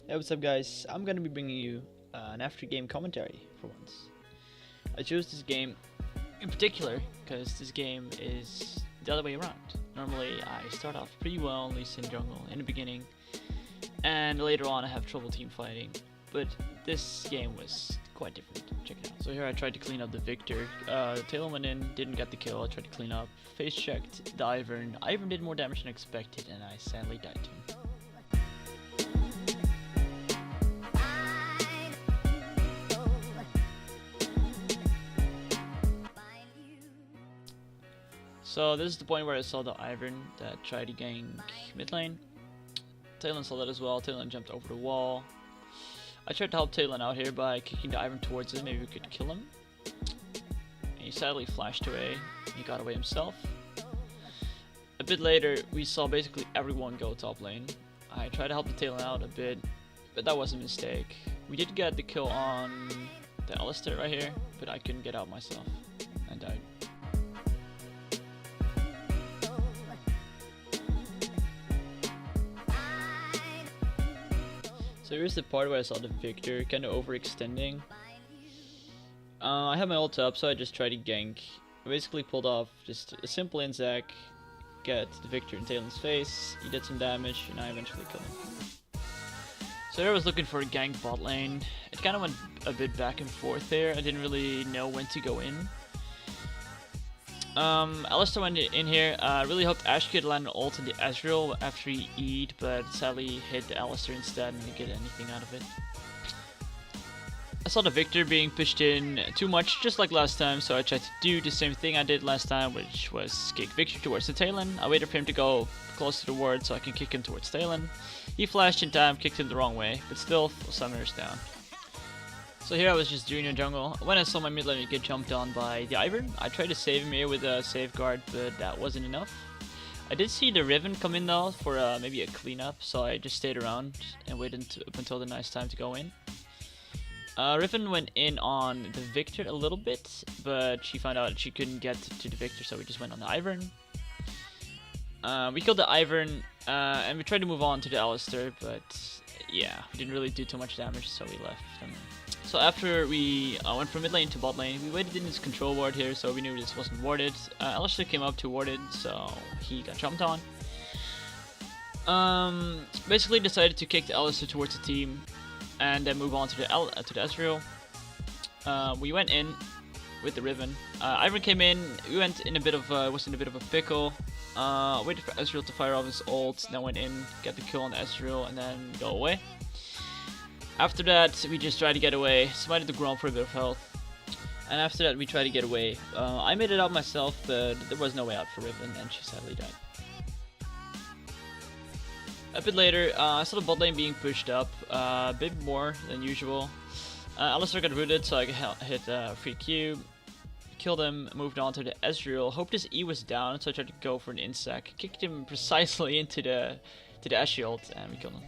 Hey, what's up guys? I'm gonna be bringing you an after game commentary for once. I chose this game in particular because this game is the other way around. Normally I start off pretty well, at least in jungle, in the beginning, and later on I have trouble team fighting, but this game was quite different. Check it out. So here I tried to clean up the Victor. Talon went in, didn't get the kill. I tried to clean up, face checked the Ivern. Ivern did more damage than expected and I sadly died to him. So this is the point where I saw the Ivern that tried to gank mid lane. Talon saw that as well. Talon jumped over the wall. I tried to help Talon out here by kicking the Ivern towards him. Maybe we could kill him. And he sadly flashed away. He got away himself. A bit later, we saw basically everyone go top lane. I tried to help the Talon out a bit, but that was a mistake. We did get the kill on the Alistair right here, but I couldn't get out myself and died. So here's the part where I saw the Victor kind of overextending. I had my ult up, so I just tried to gank. I basically pulled off just a simple inzac, get the Victor in Talon's face, he did some damage, and I eventually killed him. So here I was looking for a gank bot lane. It kind of went a bit back and forth there. I didn't really know when to go in. Alistair went in here. Really hoped Ash could land an ult in the Ezreal after he E'd, but sadly hit Alistair instead and didn't get anything out of it. I saw the Victor being pushed in too much, just like last time, so I tried to do the same thing I did last time, which was kick Victor towards the Talon. I waited for him to go close to the ward so I can kick him towards Talon. He flashed in time, kicked him the wrong way, but still, Summoner's down. So here I was just doing a jungle. When I saw my mid laner get jumped on by the Ivern, I tried to save him here with a safeguard, but that wasn't enough. I did see the Riven come in though for maybe a cleanup, so I just stayed around and waited up until the nice time to go in. Riven went in on the Victor a little bit, but she found out she couldn't get to the Victor, so we just went on the Ivern. We killed the Ivern, and we tried to move on to the Alistair, but yeah, we didn't really do too much damage, so we left them. So after we went from mid lane to bot lane, we waited in his control ward here, so we knew this wasn't warded. Alistair came up to ward it, so he got jumped on. Basically decided to kick the Alistair towards the team, and then move on to the Ezreal. We went in with the Riven. Ivern came in. We went in a bit of was in a bit of a pickle. Waited for Ezreal to fire off his ult, then went in, get the kill on the Ezreal, and then go away. After that, we just tried to get away, smited the ground for a bit of health, and after that we tried to get away. I made it out myself, but there was no way out for Riven, and she sadly died. A bit later, I saw the bot lane being pushed up, a bit more than usual. Alistair got rooted, so I hit free Q, killed him, moved on to the Ezreal. Hoped his E was down, so I tried to go for an insac, kicked him precisely into the Ashe ult, and we killed him.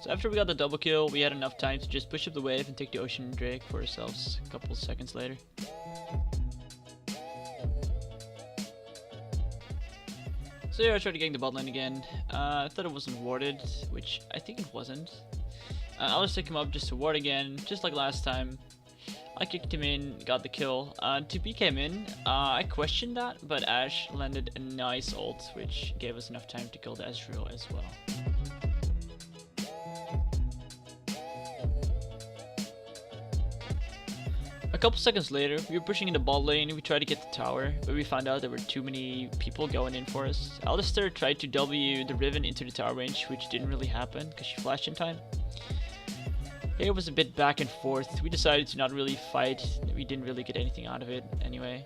So after we got the double kill, we had enough time to just push up the wave and take the Ocean Drake for ourselves a couple of seconds later. So here I tried to gank the bot lane again. I thought it wasn't warded, which I think it wasn't. Alistair came up just to ward again, just like last time. I kicked him in, got the kill. TP came in, I questioned that, but Ashe landed a nice ult, which gave us enough time to kill the Ezreal as well. A couple seconds later, we were pushing in the bot lane, we tried to get the tower, but we found out there were too many people going in for us. Alistair tried to W the Riven into the tower range, which didn't really happen, because she flashed in time. It was a bit back and forth. We decided to not really fight, we didn't really get anything out of it anyway.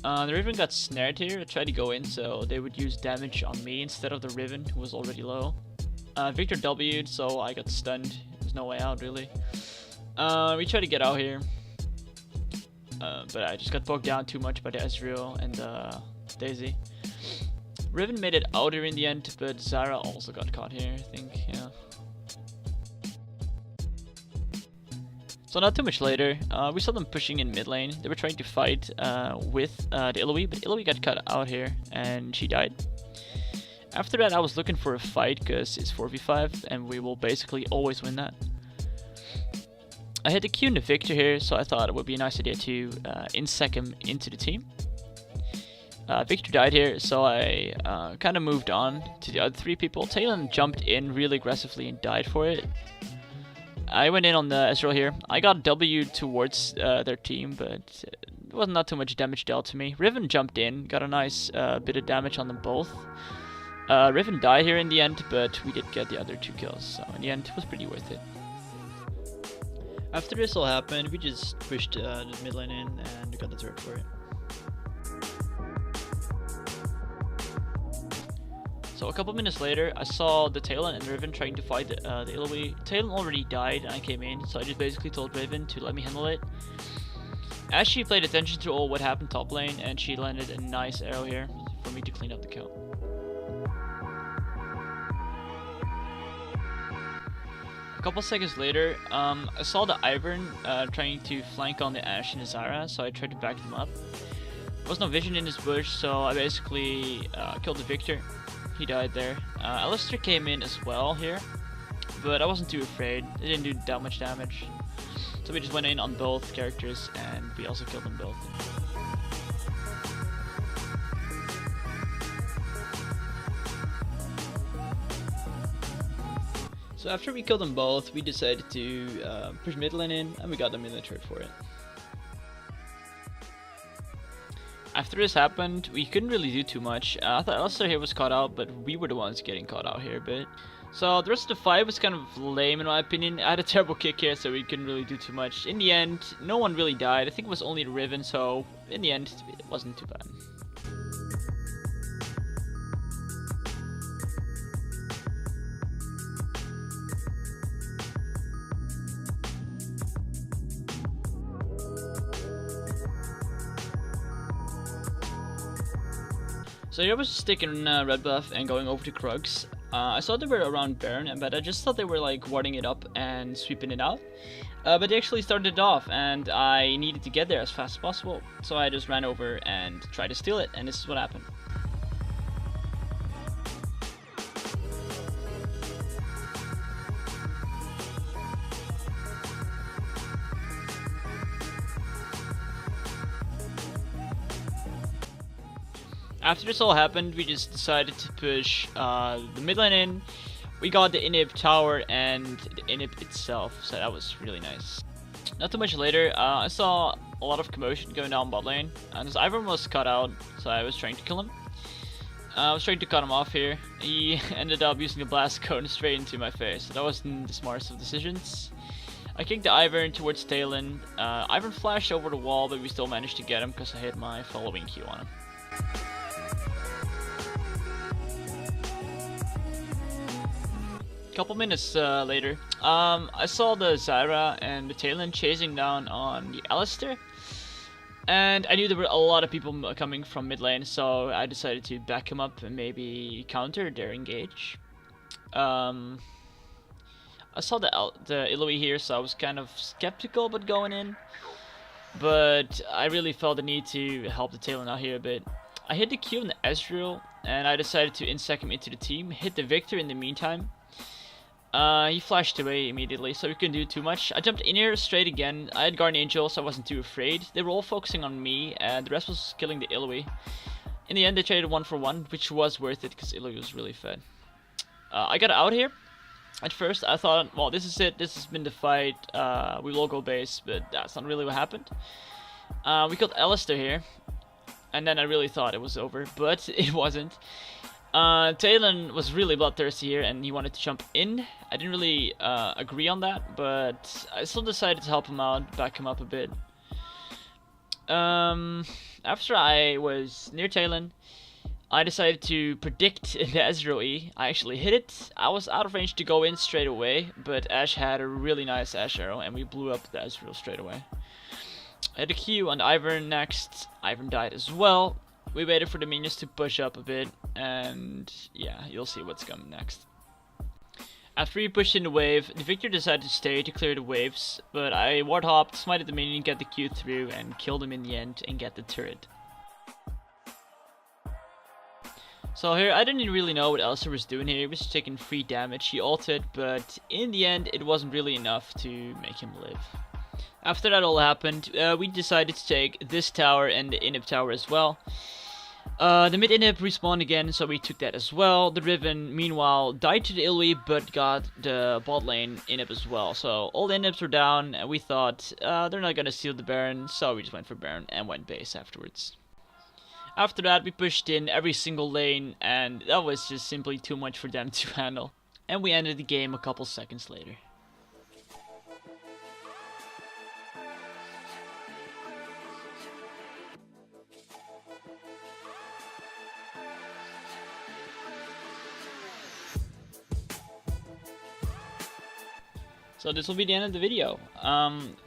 The Riven got snared here, I tried to go in, so they would use damage on me instead of the Riven, who was already low. Victor W'd, so I got stunned, there's no way out really. We tried to get out here, but I just got bogged down too much by the Ezreal and Daisy. Riven made it out here in the end, but Zara also got caught here, I think, yeah. So not too much later, we saw them pushing in mid lane. They were trying to fight with the Illaoi, but Illaoi got cut out here and she died. After that I was looking for a fight because it's 4v5 and we will basically always win that. I had the Q and the Victor here, so I thought it would be a nice idea to insec him into the team. Victor died here, so I kind of moved on to the other 3 people. Talon jumped in really aggressively and died for it. I went in on the Ezreal here. I got W towards their team, but it was not too much damage dealt to me. Riven jumped in, got a nice bit of damage on them both. Riven died here in the end, but we did get the other 2 kills, so in the end it was pretty worth it. After this all happened, we just pushed the mid lane in and got the turret for it. So a couple minutes later, I saw the Talon and Riven trying to fight the Illaoi. Talon already died and I came in, so I just basically told Riven to let me handle it. As she played attention to all what happened top lane, and she landed a nice arrow here for me to clean up the kill. A couple seconds later, I saw the Ivern trying to flank on the Ashe and the Zyra, so I tried to back them up. There was no vision in this bush, so I basically killed the Victor. He died there. Alistair came in as well here, but I wasn't too afraid. It didn't do that much damage. So we just went in on both characters and we also killed them both. So after we killed them both, we decided to push mid lane in, and we got them in the turret for it. After this happened, we couldn't really do too much. I thought Alistair here was caught out, but we were the ones getting caught out here a bit. So the rest of the fight was kind of lame in my opinion. I had a terrible kick here, so we couldn't really do too much. In the end, no one really died. I think it was only the Riven, so in the end, it wasn't too bad. So here I was sticking red buff and going over to Krugs. I saw they were around Baron, but I just thought they were like warding it up and sweeping it out. But they actually started it off, and I needed to get there as fast as possible. So I just ran over and tried to steal it, and this is what happened. After this all happened, we just decided to push the mid lane in. We got the inhib tower and the inhib itself, so that was really nice. Not too much later, I saw a lot of commotion going down bot lane, and this Ivern was cut out, so I was trying to kill him. I was trying to cut him off here. He ended up using a blast cone straight into my face, so that wasn't the smartest of decisions. I kicked the Ivern towards Talon. Ivern flashed over the wall, but we still managed to get him because I hit my following Q on him. Couple minutes later, I saw the Zyra and the Talon chasing down on the Alistair, and I knew there were a lot of people coming from mid lane, so I decided to back him up and maybe counter their engage. I saw the Illaoi here, so I was kind of skeptical about going in, but I really felt the need to help the Talon out here a bit. I hit the Q on the Ezreal, and I decided to insec him into the team, hit the Victor in the meantime. He flashed away immediately, so we couldn't do too much. I jumped in here straight again. I had Guardian Angel, so I wasn't too afraid. They were all focusing on me, and the rest was killing the Illaoi. In the end, they traded 1 for 1, which was worth it, because Illaoi was really fed. I got out here. At first, I thought, well, this is it. This has been the fight. We will go base, but that's not really what happened. We killed Alistair here, and then I really thought it was over, but it wasn't. Talon was really bloodthirsty here, and he wanted to jump in. I didn't really agree on that, but I still decided to help him out, back him up a bit. After I was near Talon, I decided to predict the Ezreal E. I actually hit it. I was out of range to go in straight away, but Ashe had a really nice Ashe arrow, and we blew up the Ezreal straight away. I had a Q on Ivern next. Ivern died as well. We waited for the minions to push up a bit, and yeah, you'll see what's coming next. After we pushed in the wave, the Victor decided to stay to clear the waves, but I ward hopped, smited the minion, get the Q through, and killed him in the end and get the turret. So here, I didn't really know what Elsa was doing here. He was taking free damage. He ulted, but in the end, it wasn't really enough to make him live. After that all happened, we decided to take this tower and the inhib tower as well. The mid inhib respawned again, so we took that as well. The Riven, meanwhile, died to the Ilwi, but got the bot lane inhib as well. So all the inhibs were down, and we thought they're not gonna steal the Baron, so we just went for Baron and went base afterwards. After that, we pushed in every single lane, and that was just simply too much for them to handle. And we ended the game a couple seconds later. So this will be the end of the video.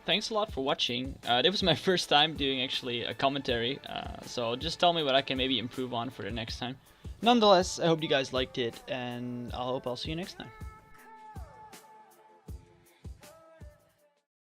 Thanks a lot for watching. It was my first time doing actually a commentary, so just tell me what I can maybe improve on for the next time. Nonetheless, I hope you guys liked it, and I hope I'll see you next time.